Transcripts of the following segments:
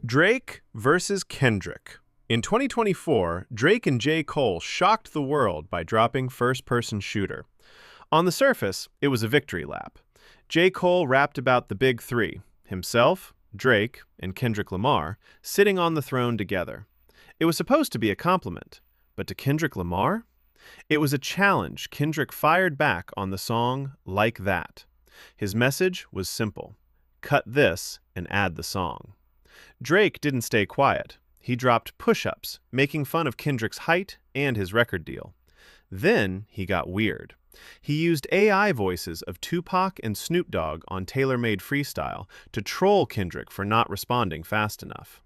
Drake versus Kendrick. In 2024, Drake and J. Cole shocked the world by dropping First-Person Shooter. On the surface, it was a victory lap. J. Cole rapped about the big three, himself, Drake, and Kendrick Lamar, sitting on the throne together. It was supposed to be a compliment, but to Kendrick Lamar? It was a challenge Kendrick fired back on the song Like That. His message was simple: cut this and add the song. Drake didn't stay quiet. He dropped push-ups, making fun of Kendrick's height and his record deal. Then he got weird. He used AI voices of Tupac and Snoop Dogg on Tailor-Made Freestyle to troll Kendrick for not responding fast enough.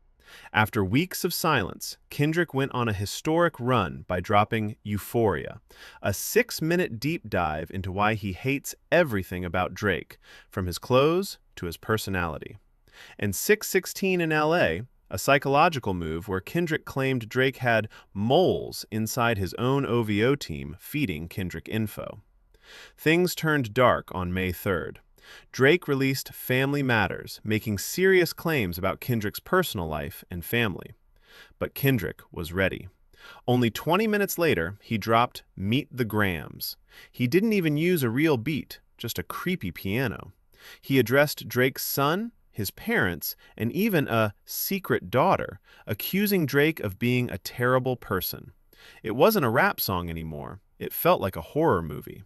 After weeks of silence, Kendrick went on a historic run by dropping Euphoria, a 6-minute deep dive into why he hates everything about Drake, from his clothes to his personality. And 616 in LA, a psychological move where Kendrick claimed Drake had moles inside his own OVO team feeding Kendrick info. Things turned dark on May 3rd. Drake released Family Matters, making serious claims about Kendrick's personal life and family. But Kendrick was ready. Only 20 minutes later, he dropped Meet the Grams. He didn't even use a real beat, just a creepy piano. He addressed Drake's son, his parents, and even a secret daughter, accusing Drake of being a terrible person. It wasn't a rap song anymore. It felt like a horror movie.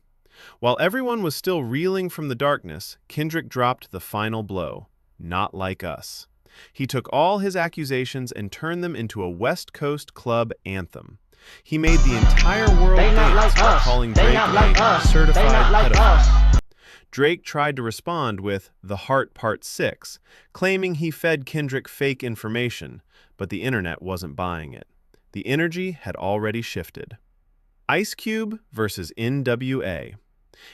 While everyone was still reeling from the darkness, Kendrick dropped the final blow: Not Like Us. He took all his accusations and turned them into a West Coast club anthem. He made the entire world dance by calling Drake a certified pedophile. Drake tried to respond with The Heart Part 6, claiming he fed Kendrick fake information, but the internet wasn't buying it. The energy had already shifted. Ice Cube versus NWA.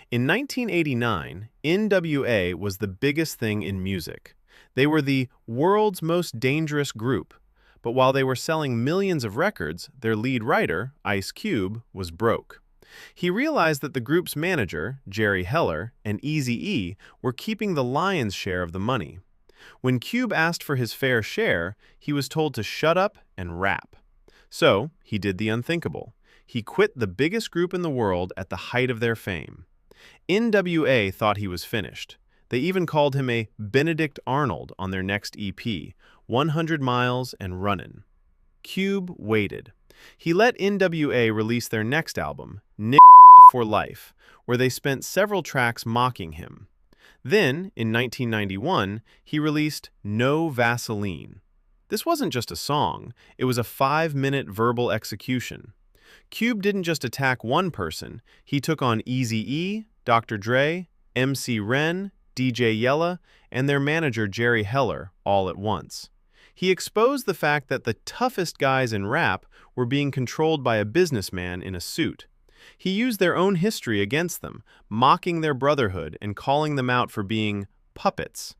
In 1989, NWA was the biggest thing in music. They were the world's most dangerous group, but while they were selling millions of records, their lead writer, Ice Cube, was broke. He realized that the group's manager, Jerry Heller, and Eazy-E were keeping the lion's share of the money. When Cube asked for his fair share, he was told to shut up and rap. So, he did the unthinkable. He quit the biggest group in the world at the height of their fame. NWA thought he was finished. They even called him a Benedict Arnold on their next EP, 100 Miles and Runnin'. Cube waited. He let NWA release their next album, Nigga for Life, where they spent several tracks mocking him. Then, in 1991, he released No Vaseline. This wasn't just a song, it was a 5-minute verbal execution. Cube didn't just attack one person, he took on Eazy-E, Dr. Dre, MC Ren, DJ Yella, and their manager Jerry Heller all at once. He exposed the fact that the toughest guys in rap were being controlled by a businessman in a suit. He used their own history against them, mocking their brotherhood and calling them out for being puppets.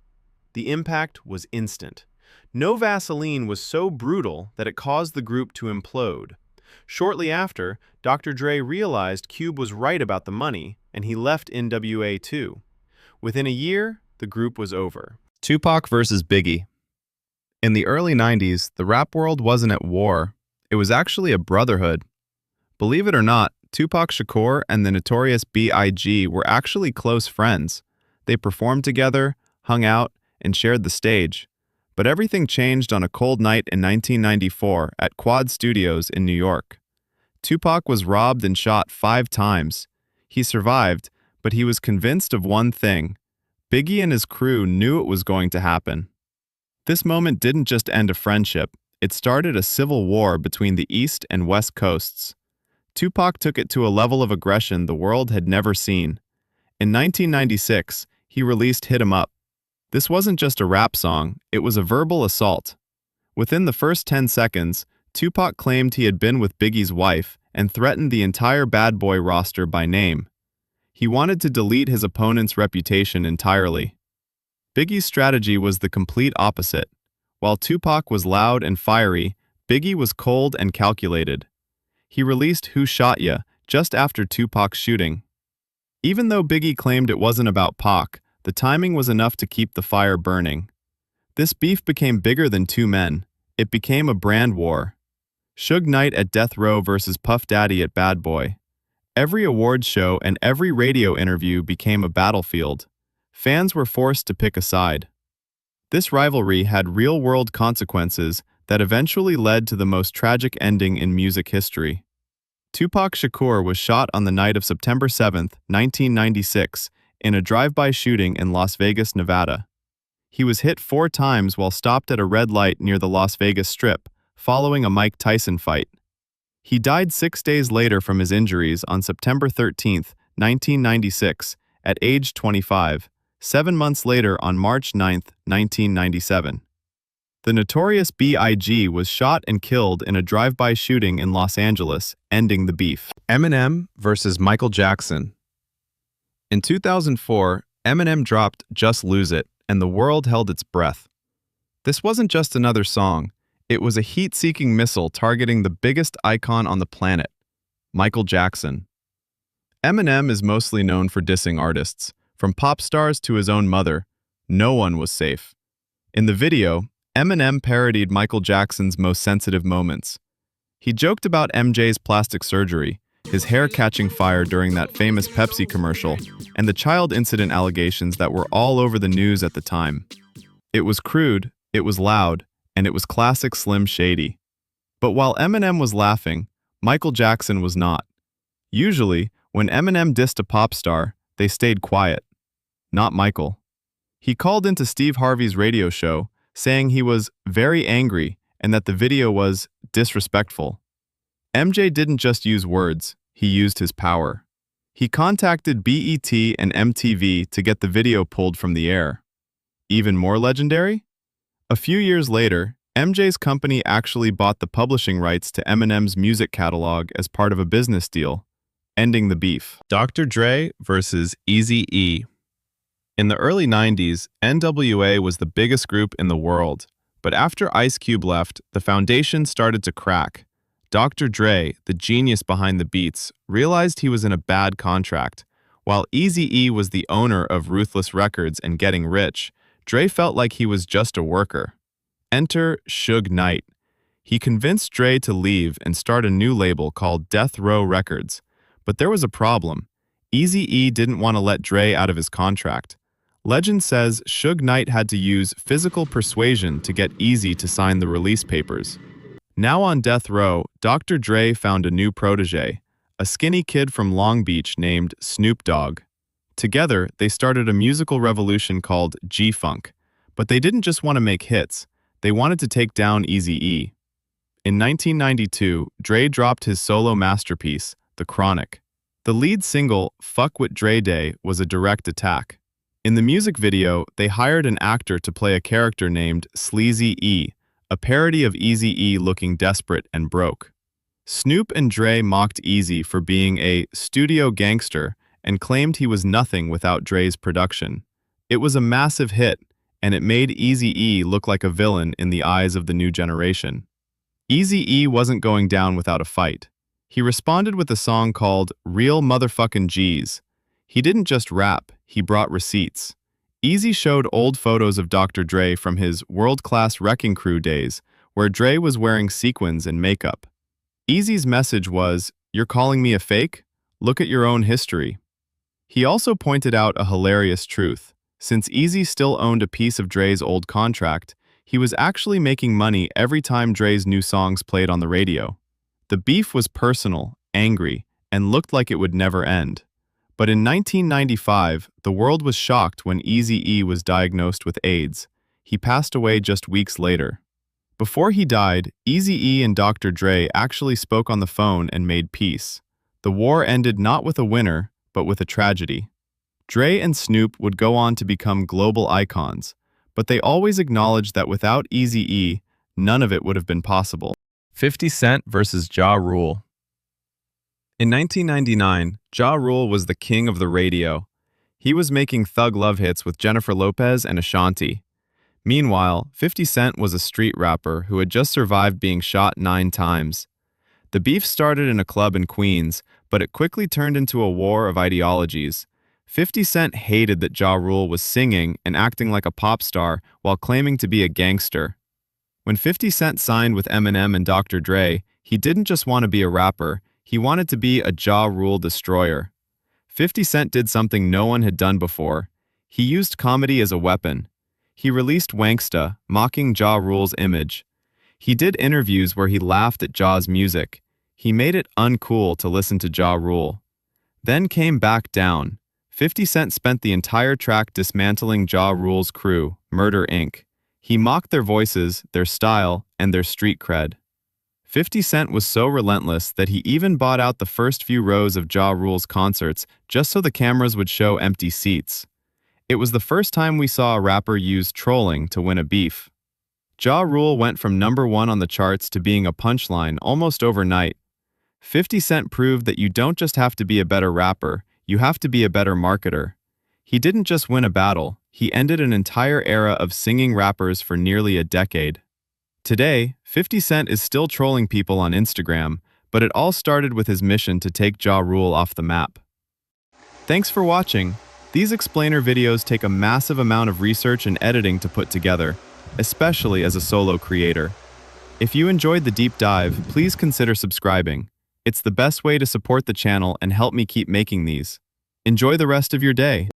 The impact was instant. No Vaseline was so brutal that it caused the group to implode. Shortly after, Dr. Dre realized Cube was right about the money, and he left NWA too. Within a year, the group was over. Tupac versus Biggie. In the early 90s, the rap world wasn't at war. It was actually a brotherhood. Believe it or not, Tupac Shakur and the notorious B.I.G. were actually close friends. They performed together, hung out, and shared the stage. But everything changed on a cold night in 1994 at Quad Studios in New York. Tupac was robbed and shot 5 times. He survived, but he was convinced of one thing: Biggie and his crew knew it was going to happen. This moment didn't just end a friendship, it started a civil war between the East and West Coasts. Tupac took it to a level of aggression the world had never seen. In 1996, he released Hit 'Em Up. This wasn't just a rap song, it was a verbal assault. Within the first 10 seconds, Tupac claimed he had been with Biggie's wife and threatened the entire Bad Boy roster by name. He wanted to delete his opponent's reputation entirely. Biggie's strategy was the complete opposite. While Tupac was loud and fiery, Biggie was cold and calculated. He released Who Shot Ya just after Tupac's shooting. Even though Biggie claimed it wasn't about Pac, the timing was enough to keep the fire burning. This beef became bigger than two men. It became a brand war. Suge Knight at Death Row versus Puff Daddy at Bad Boy. Every awards show and every radio interview became a battlefield. Fans were forced to pick a side. This rivalry had real-world consequences that eventually led to the most tragic ending in music history. Tupac Shakur was shot on the night of September 7, 1996, in a drive-by shooting in Las Vegas, Nevada. He was hit 4 times while stopped at a red light near the Las Vegas Strip, following a Mike Tyson fight. He died 6 days later from his injuries on September 13, 1996, at age 25, 7 months later on March 9, 1997. The Notorious B.I.G. was shot and killed in a drive-by shooting in Los Angeles, ending the beef. Eminem versus Michael Jackson. In 2004, Eminem dropped Just Lose It, and the world held its breath. This wasn't just another song. It was a heat-seeking missile targeting the biggest icon on the planet, Michael Jackson. Eminem is mostly known for dissing artists. From pop stars to his own mother, no one was safe. In the video, Eminem parodied Michael Jackson's most sensitive moments. He joked about MJ's plastic surgery, his hair catching fire during that famous Pepsi commercial, and the child incident allegations that were all over the news at the time. It was crude, it was loud, and it was classic Slim Shady. But while Eminem was laughing, Michael Jackson was not. Usually, when Eminem dissed a pop star, they stayed quiet. Not Michael. He called into Steve Harvey's radio show, saying he was very angry and that the video was disrespectful. MJ didn't just use words, he used his power. He contacted BET and MTV to get the video pulled from the air. Even more legendary? A few years later, MJ's company actually bought the publishing rights to Eminem's music catalog as part of a business deal, ending the beef. Dr. Dre versus Eazy-E. In the early 90s, NWA was the biggest group in the world, but after Ice Cube left, the foundation started to crack. Dr. Dre, the genius behind the beats, realized he was in a bad contract. While Eazy-E was the owner of Ruthless Records and getting rich, Dre felt like he was just a worker. Enter Suge Knight. He convinced Dre to leave and start a new label called Death Row Records. But there was a problem. Eazy-E didn't want to let Dre out of his contract. Legend says Suge Knight had to use physical persuasion to get Eazy to sign the release papers. Now on death row, Dr. Dre found a new protege, a skinny kid from Long Beach named Snoop Dogg. Together, they started a musical revolution called G-Funk. But they didn't just want to make hits, they wanted to take down Eazy-E. In 1992, Dre dropped his solo masterpiece, The Chronic. The lead single, Fuck With Dre Day, was a direct attack. In the music video, they hired an actor to play a character named Sleazy E, a parody of Eazy-E looking desperate and broke. Snoop and Dre mocked Eazy for being a studio gangster and claimed he was nothing without Dre's production. It was a massive hit, and it made Eazy-E look like a villain in the eyes of the new generation. Eazy-E wasn't going down without a fight. He responded with a song called Real Motherfuckin' G's. He didn't just rap, he brought receipts. Eazy showed old photos of Dr. Dre from his world-class Wrecking Crew days, where Dre was wearing sequins and makeup. Eazy's message was, "You're calling me a fake? Look at your own history." He also pointed out a hilarious truth. Since Eazy still owned a piece of Dre's old contract, he was actually making money every time Dre's new songs played on the radio. The beef was personal, angry, and looked like it would never end. But in 1995, the world was shocked when Eazy-E was diagnosed with AIDS. He passed away just weeks later. Before he died, Eazy-E and Dr. Dre actually spoke on the phone and made peace. The war ended not with a winner, but with a tragedy. Dre and Snoop would go on to become global icons, but they always acknowledged that without Eazy-E, none of it would have been possible. 50 Cent versus Ja Rule. In 1999, Ja Rule was the king of the radio. He was making thug love hits with Jennifer Lopez and Ashanti. Meanwhile, 50 Cent was a street rapper who had just survived being shot 9 times. The beef started in a club in Queens, but it quickly turned into a war of ideologies. 50 Cent hated that Ja Rule was singing and acting like a pop star while claiming to be a gangster. When 50 Cent signed with Eminem and Dr. Dre, he didn't just want to be a rapper, he wanted to be a Ja Rule destroyer. 50 Cent did something no one had done before. He used comedy as a weapon. He released Wanksta, mocking Ja Rule's image. He did interviews where he laughed at Ja's music. He made it uncool to listen to Ja Rule. Then came Back Down. 50 Cent spent the entire track dismantling Ja Rule's crew, Murder Inc. He mocked their voices, their style, and their street cred. 50 Cent was so relentless that he even bought out the first few rows of Ja Rule's concerts just so the cameras would show empty seats. It was the first time we saw a rapper use trolling to win a beef. Ja Rule went from #1 on the charts to being a punchline almost overnight. 50 Cent proved that you don't just have to be a better rapper, you have to be a better marketer. He didn't just win a battle, he ended an entire era of singing rappers for nearly a decade. Today, 50 Cent is still trolling people on Instagram, but it all started with his mission to take Ja Rule off the map. Thanks for watching. These explainer videos take a massive amount of research and editing to put together, especially as a solo creator. If you enjoyed the deep dive, please consider subscribing. It's the best way to support the channel and help me keep making these. Enjoy the rest of your day.